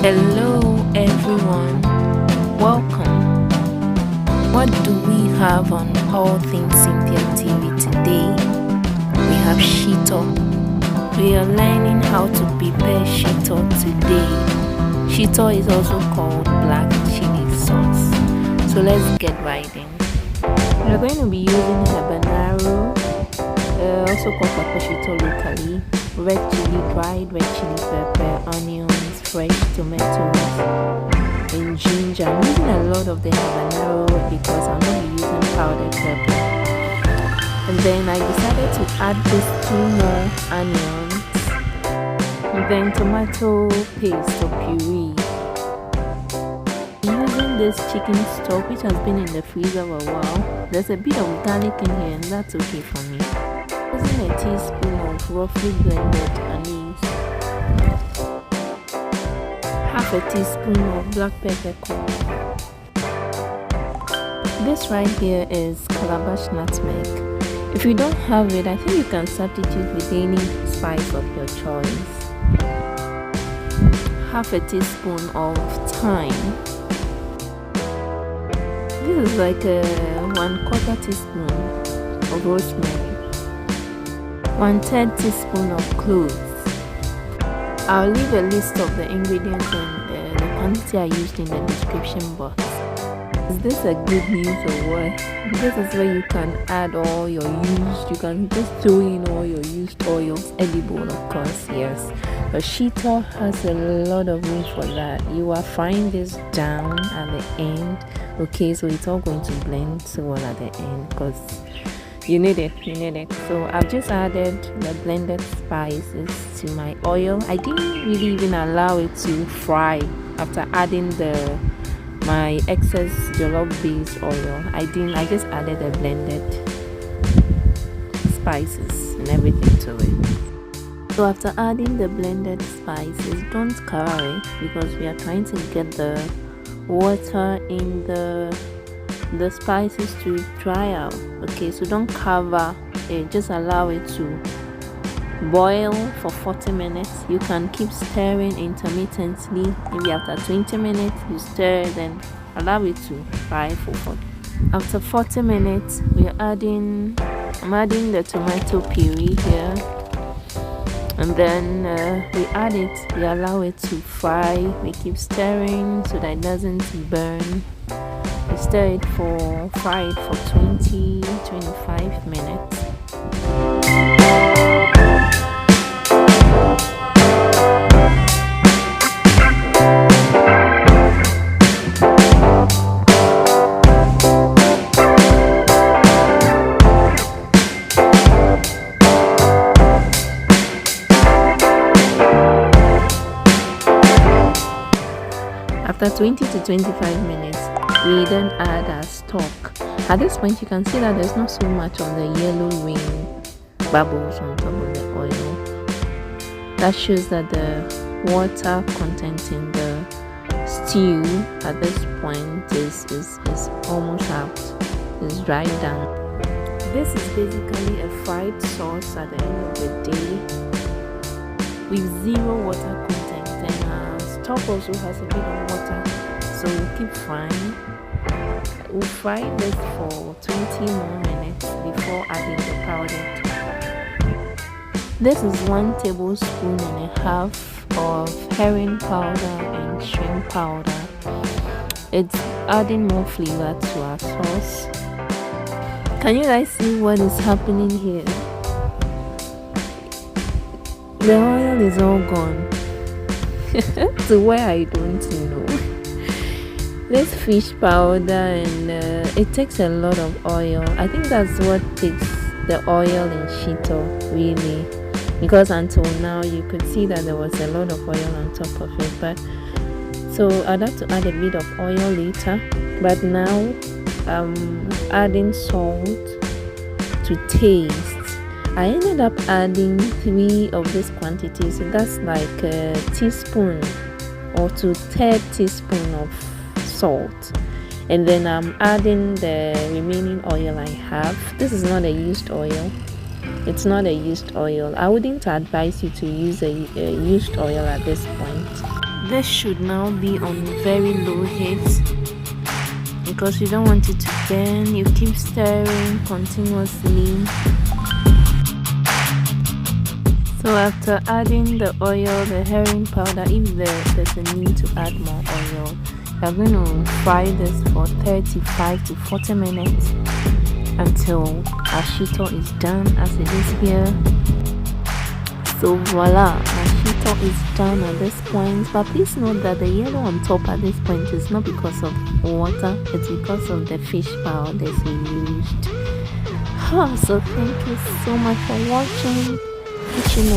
Hello everyone, welcome. What do we have on All Things Cynthia TV today? We have Shito. We are learning how to prepare Shito today. Shito is also called black chili sauce. So let's get right in. We are going to be using Habanero, also called pepper Shito locally, red chili, dried red chili pepper, onions, fresh tomatoes, and ginger. I'm using a lot of the Habanero because I'm going to be using powdered pepper. And then I decided to add these 2 more onions, and then tomato paste or puree. Using this chicken stock which has been in the freezer for a while. There's a bit of garlic in here and that's okay for me. Using a teaspoon of roughly blended anise, half a teaspoon of black peppercorn. This right here is calabash nutmeg. If you don't have it, I think you can substitute with any spice of your choice. Half a teaspoon of thyme. This is like a 1/4 teaspoon of rosemary. 1/3 teaspoon of cloves. I'll leave a list of the ingredients and the quantity I used in the description box. Is this a good news or what? This is where you can add all your used, you can just throw in all your used oils, edible of course, yes. But Shito has a lot of room for that. You are frying this down at the end. Okay, so it's all going to blend so well at the end because you need it. So I've just added the blended spices to my oil. I didn't really even allow it to fry after adding my excess jollof based oil. I just added the blended spices and everything to it. So after adding the blended spices, don't cover it because we are trying to get the water in the spices to dry out. Okay, so don't cover it, just allow it to boil for 40 minutes. You can keep stirring intermittently. Maybe after 20 minutes you stir, then allow it to fry for 40. After 40 minutes I'm adding the tomato puree here, and then we allow it to fry. We keep stirring so that it doesn't burn. We fry it for 20-25 minutes. After 20-25 minutes, we then add our stock. At this point, you can see that there's not so much of the yellow ring bubbles on top of the oil. That shows that the water content in the stew at this point is almost out, is dried down. This is basically a fried sauce at the end of the day with 0 water content, and our stock also has a bit of water, so we'll keep frying. We'll fry this for 20 more minutes before adding the powder. This is 1 tablespoon and a half of herring powder and shrimp powder. It's adding more flavor to our sauce. Can you guys see what is happening here? The oil is all gone. To where I don't know. This fish powder, and it takes a lot of oil. I think that's what takes the oil in Shito really, because until now you could see that there was a lot of oil on top of it. But so I'd have to add a bit of oil later, but now I'm adding salt to taste. I ended up adding 3 of this quantity, so that's like a teaspoon or 2/3 teaspoon of salt. And then I'm adding the remaining oil I have. This is not a used oil. It's not a used oil. I wouldn't advise you to use a used oil at this point. This should now be on very low heat because you don't want it to burn. You keep stirring continuously. So after adding the oil, the herring powder, if there's a need to add more oil, you're going to fry this for 35 to 40 minutes until our shito is done, as it is here. So voila, our shito is done at this point. But please note that the yellow on top at this point is not because of water, it's because of the fish powders we used. So thank you so much for watching. Kitchen